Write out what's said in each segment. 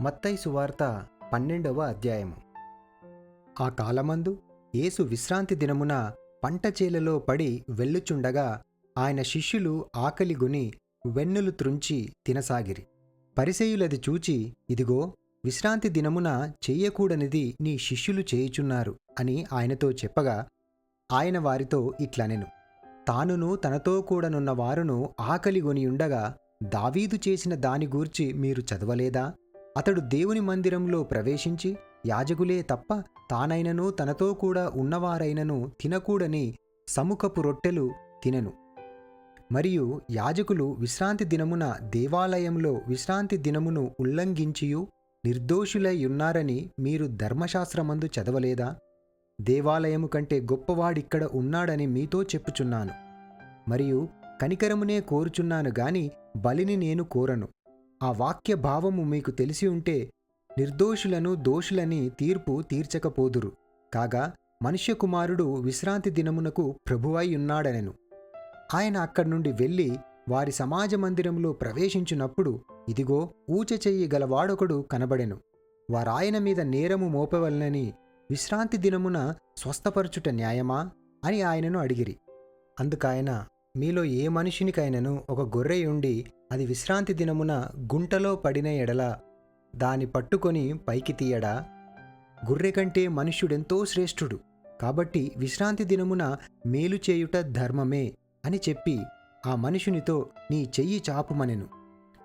మత్తయి సువార్త 12వ అధ్యాయము. ఆ కాలమందు యేసు విశ్రాంతి దినమున పంట చేలలో పడి వెళ్ళుచుండగా ఆయన శిష్యులు ఆకలిగొని వెన్నులు త్రుంచి తినసాగిరి. పరిసయ్యులది చూచి, ఇదిగో, విశ్రాంతి దినమున చెయ్యకూడనిది నీ శిష్యులు చేయుచున్నారు అని ఆయనతో చెప్పగా, ఆయన వారితో ఇట్లనెను, తానును తనతో కూడనున్న వారును ఆకలిగొనియుండగా దావీదు చేసిన దాని గూర్చి మీరు చదవలేదా? అతడు దేవుని మందిరంలో ప్రవేశించి యాజకులే తప్ప తానైనను తనతో కూడా ఉన్నవారైనను తినకూడని సముఖపు రొట్టెలు తినెను. మరియు యాజకులు విశ్రాంతి దినమున దేవాలయంలో విశ్రాంతి దినమును ఉల్లంఘించియు నిర్దోషులై ఉన్నారని మీరు ధర్మశాస్త్రమందు చదవలేదా? దేవాలయము కంటే గొప్పవాడిక్కడ ఉన్నాడని మీతో చెప్పుచున్నాను. మరియు కనికరమునే కోరుచున్నాను గాని బలిని నేను కోరను. ఆ వాక్య భావము మీకు తెలిసి ఉంటే నిర్దోషులను దోషులని తీర్పు తీర్చకపోదురు. కాగా మనుష్యకుమారుడు విశ్రాంతి దినమునకు ప్రభువై ఉన్నాడనెను. ఆయన అక్కడి నుండి వెళ్ళి వారి సమాజ మందిరంలో ప్రవేశించున్నప్పుడు, ఇదిగో, ఊచచెయ్యి గలవాడొకడు కనబడెను. వారాయన మీద నేరము మోపవలనని, విశ్రాంతి దినమున స్వస్థపరచుట న్యాయమా అని ఆయనను అడిగిరి. అందుకాయన, మీలో ఏ మనుషునికైనను ఒక గొర్రెయుండి అది విశ్రాంతి దినమున గుంటలో పడిన ఎడల దాని పట్టుకొని పైకి తీయడా? గొర్రె కంటే మనుష్యుడెంతో శ్రేష్ఠుడు. కాబట్టి విశ్రాంతి దినమున మేలు చేయుట ధర్మమే అని చెప్పి ఆ మనుషునితో, నీ చెయ్యి చాపుమనెను.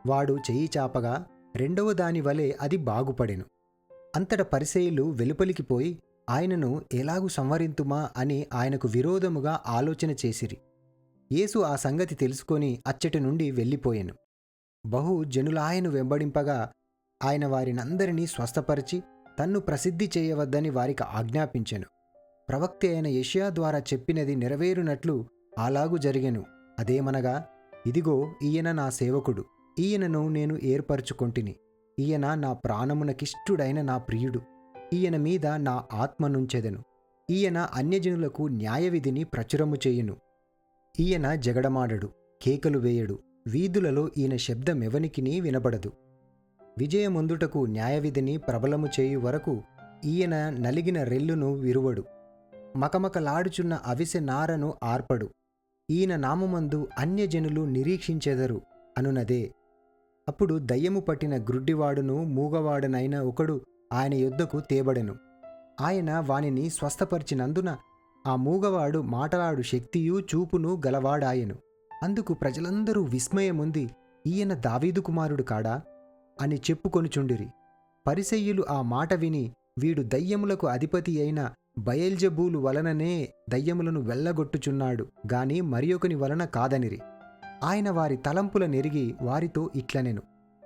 వాడు చెయ్యి చాపగా రెండవ దాని వలె అది బాగుపడెను. అంతట పరిసయ్యులు వెలుపలికి పోయి ఆయనను ఎలాగు సంవరింతుమా అని ఆయనకు విరోధముగా ఆలోచన చేసిరి. యేసు ఆ సంగతి తెలుసుకొని అచ్చటి నుండి వెళ్ళిపోయెను. బహు జనులాయను వెంబడింపగా ఆయన వారినందరినీ స్వస్థపరిచి తన్ను ప్రసిద్ధి చేయవద్దని వారికి ఆజ్ఞాపించెను. ప్రవక్త అయిన యెషయా ద్వారా చెప్పినది నెరవేరునట్లు అలాగు జరిగెను. అదేమనగా, ఇదిగో, ఈయన నా సేవకుడు, ఈయనను నేను ఏర్పరచుకొంటిని. ఈయన నా ప్రాణమునకిష్టుడైన నా ప్రియుడు. ఈయన మీద నా ఆత్మనుంచెదను. ఈయన అన్యజనులకు న్యాయవిధిని ప్రచురము చేయును. ఈయన జగడమాడడు, కేకలు వేయడు. వీధులలో ఈయన శబ్దమెవనికినీ వినబడదు. విజయముందుటకు న్యాయవిధిని ప్రబలము చేయు వరకు ఈయన నలిగిన రెల్లును విరువడు. మకమకలాడుచున్న అవిసె నారను ఆర్పడు. ఈయన నామమందు అన్యజనులు నిరీక్షించెదరు అనునదే. అప్పుడు దయ్యము పట్టిన గ్రుడ్డివాడును మూగవాడనైన ఒకడు ఆయన యొద్దకు తేబడెను. ఆయన వానిని స్వస్థపరిచినందున ఆ మూగవాడు మాటలాడు శక్తియు చూపును గలవాడాయెను. అందుకు ప్రజలందరూ విస్మయముంది, ఈయన దావీదు కుమారుడు కాడా అని చెప్పుకొనుచుండిరి. పరిసయ్యులు ఆ మాట విని, వీడు దయ్యములకు అధిపతి అయిన బయల్జెబూలు వలననే దయ్యములను వెళ్ళగొట్టుచున్నాడు గాని మరియొకని వలన కాదనిరి. ఆయన వారి తలంపుల నెరిగి వారితో ఇట్లనెను,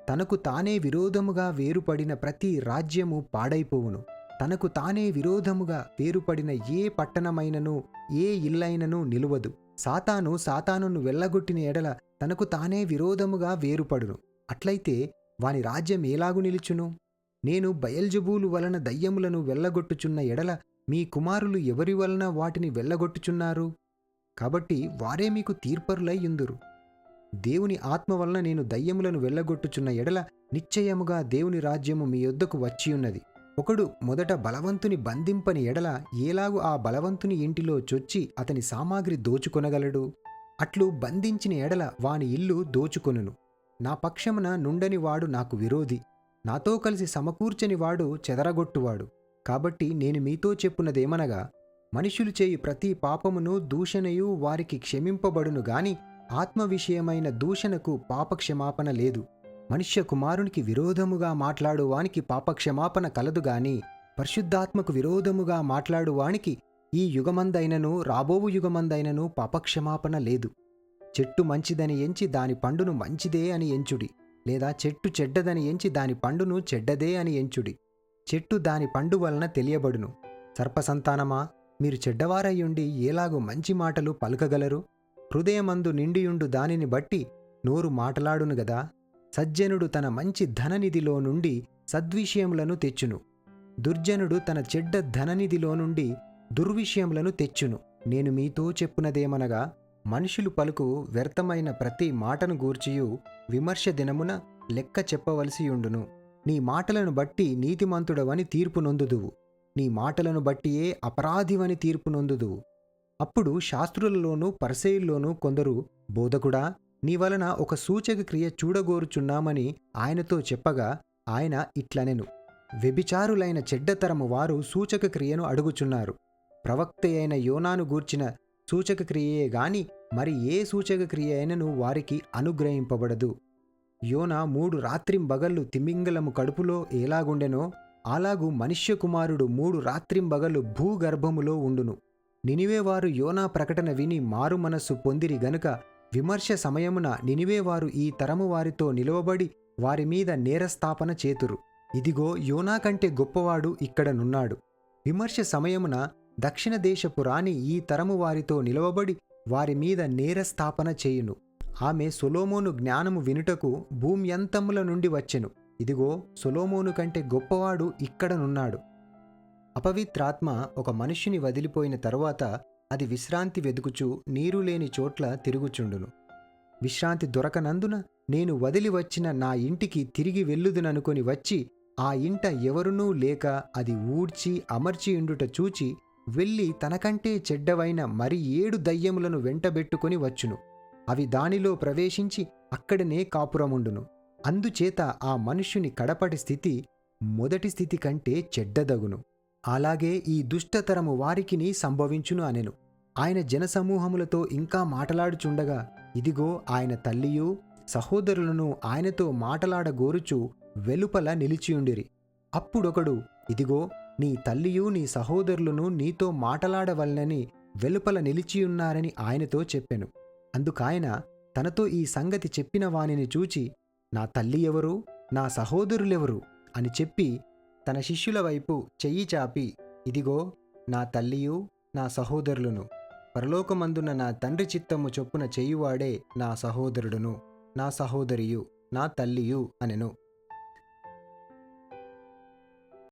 తనకు తానే విరోధముగా వేరుపడిన ప్రతి రాజ్యము పాడైపోవును. తనకు తానే విరోధముగా వేరుపడిన ఏ పట్టణమైనను ఏ ఇల్లైనను నిలువదు. సాతానును వెళ్ళగొట్టిన ఎడల తనకు తానే విరోధముగా వేరుపడును. అట్లయితే వాని రాజ్యం ఎలాగు నిలుచును? నేను బయల్జెబూలు వలన దయ్యములను వెళ్ళగొట్టుచున్న ఎడల మీ కుమారులు ఎవరి వలన వాటిని వెళ్ళగొట్టుచున్నారు? కాబట్టి వారే మీకు తీర్పరులై యుందురు. దేవుని ఆత్మ వలన నేను దయ్యములను వెళ్ళగొట్టుచున్న ఎడల నిశ్చయముగా దేవుని రాజ్యము మీ యొద్దకు వచ్చియున్నది. ఒకడు మొదట బలవంతుని బంధింపని ఎడల ఏలాగు ఆ బలవంతుని ఇంటిలో చొచ్చి అతని సామాగ్రి దోచుకొనగలడు? అట్లు బంధించిన ఎడల వాని ఇల్లు దోచుకొనును. నా పక్షమున నుండని వాడు నాకు విరోధి, నాతో కలిసి సమకూర్చని వాడు చెదరగొట్టువాడు. కాబట్టి నేను మీతో చెప్పున్నదేమనగా, మనుషులు చేయు ప్రతి పాపమును దూషణయు వారికి క్షమింపబడును గాని ఆత్మ విషయమైన దూషణకు పాపక్షమాపణ లేదు. మనుష్య కుమారునికి విరోధముగా మాట్లాడువానికి పాపక్షమాపణ కలదుగాని పరిశుద్ధాత్మకు విరోధముగా మాట్లాడువానికి ఈ యుగమందైనను రాబోవు యుగమందైనను పాపక్షమాపణ లేదు. చెట్టు మంచిదని ఎంచి దాని పండును మంచిదే అని ఎంచుడి, లేదా చెట్టు చెడ్డదని ఎంచి దాని పండును చెడ్డదే అని ఎంచుడి. చెట్టు దాని పండు వలన తెలియబడును. సర్పసంతానమా, మీరు చెడ్డవారయ్యుండి ఏలాగు మంచి మాటలు పలుకగలరు? హృదయమందు నిండియుండు దానిని బట్టి నోరు మాటలాడును గదా. సజ్జనుడు తన మంచి ధననిధిలో నుండి సద్విషయములను తెచ్చును, దుర్జనుడు తన చెడ్డ ధననిధిలో నుండి దుర్విషయములను తెచ్చును. నేను మీతో చెప్పునదేమనగా, మనుషులు పలుకు వ్యర్థమైన ప్రతి మాటను గూర్చియు విమర్శ దినమున లెక్క చెప్పవలసియుండును. నీ మాటలను బట్టి నీతిమంతుడవని తీర్పు నొందుదువు. నీ మాటలను బట్టియే అపరాధివని తీర్పు నొందుదువు. అప్పుడు శాస్త్రులలోనూ పరిసయ్యుల్లోనూ కొందరు, బోధకుడా, నీ వలన ఒక సూచక క్రియ చూడగోరుచున్నామని ఆయనతో చెప్పగా ఆయన ఇట్లనెను, వ్యభిచారులైన చెడ్డతరము వారు సూచక క్రియను అడుగుచున్నారు. ప్రవక్త అయిన యోనాను గూర్చిన సూచక క్రియయే గాని మరి ఏ సూచక క్రియ అయినను వారికి అనుగ్రహింపబడదు. యోనా 3 రాత్రింబగళ్ళు తిమింగలము కడుపులో ఎలాగుండెనో అలాగు మనుష్య కుమారుడు 3 రాత్రింబగళ్ళు భూగర్భములో ఉండును. నినివేవారు యోనా ప్రకటన విని మారు మనస్సు పొందిరి గనుక విమర్శ సమయమున నినివేవారు ఈ తరము వారితో నిలువబడి వారి మీద నేరస్థాపన చేతురు. ఇదిగో, యోనా కంటే గొప్పవాడు ఇక్కడనున్నాడు. విమర్శ సమయమున దక్షిణ దేశపు రాణి ఈ తరము వారితో నిలవబడి వారి మీద నేరస్థాపన చేయును. ఆమె సొలొమోను జ్ఞానము వినుటకు భూమ్యంతముల నుండి వచ్చెను. ఇదిగో, సొలొమోను కంటే గొప్పవాడు ఇక్కడనున్నాడు. అపవిత్రాత్మ ఒక మనుష్యుని వదిలిపోయిన తరువాత అది విశ్రాంతి వెదుకుచు నీరు లేని చోట్ల తిరుగుచుండును. విశ్రాంతి దొరకనందున నేను వదిలి వచ్చిన నా ఇంటికి తిరిగి వెళ్ళుదుననుకొని వచ్చి ఆ ఇంట ఎవరునూ లేక అది ఊడ్చి అమర్చియుండుట చూచి వెళ్ళి తనకంటే చెడ్డవైన మరి 7 దయ్యములను వెంటబెట్టుకొని వచ్చును. అవి దానిలో ప్రవేశించి అక్కడనే కాపురముండును. అందుచేత ఆ మనుష్యుని కడపటి స్థితి మొదటి స్థితి కంటే చెడ్డదగును. అలాగే ఈ దుష్టతరము వారికిని సంభవించును అనెను. ఆయన జనసమూహములతో ఇంకా మాటలాడుచుండగా ఇదిగో, ఆయన తల్లియు సహోదరులను ఆయనతో మాటలాడగోరుచు వెలుపల నిలిచియుండిరి. అప్పుడొకడు, ఇదిగో, నీ తల్లియు నీ సహోదరులను నీతో మాటలాడవలనని వెలుపల నిలిచియున్నారని ఆయనతో చెప్పెను. అందుకాయన తనతో ఈ సంగతి చెప్పిన వానిని చూచి, నా తల్లి ఎవరు, నా సహోదరులెవరు అని చెప్పి తన శిష్యుల వైపు చెయ్యి చాపి, ఇదిగో నా తల్లియు నా సహోదరులను, పరలోకమందున్న నా తండ్రి చిత్తము చొప్పున చేయువాడే నా సహోదరుడును, నా సహోదరియు, నా తల్లియు అనెను.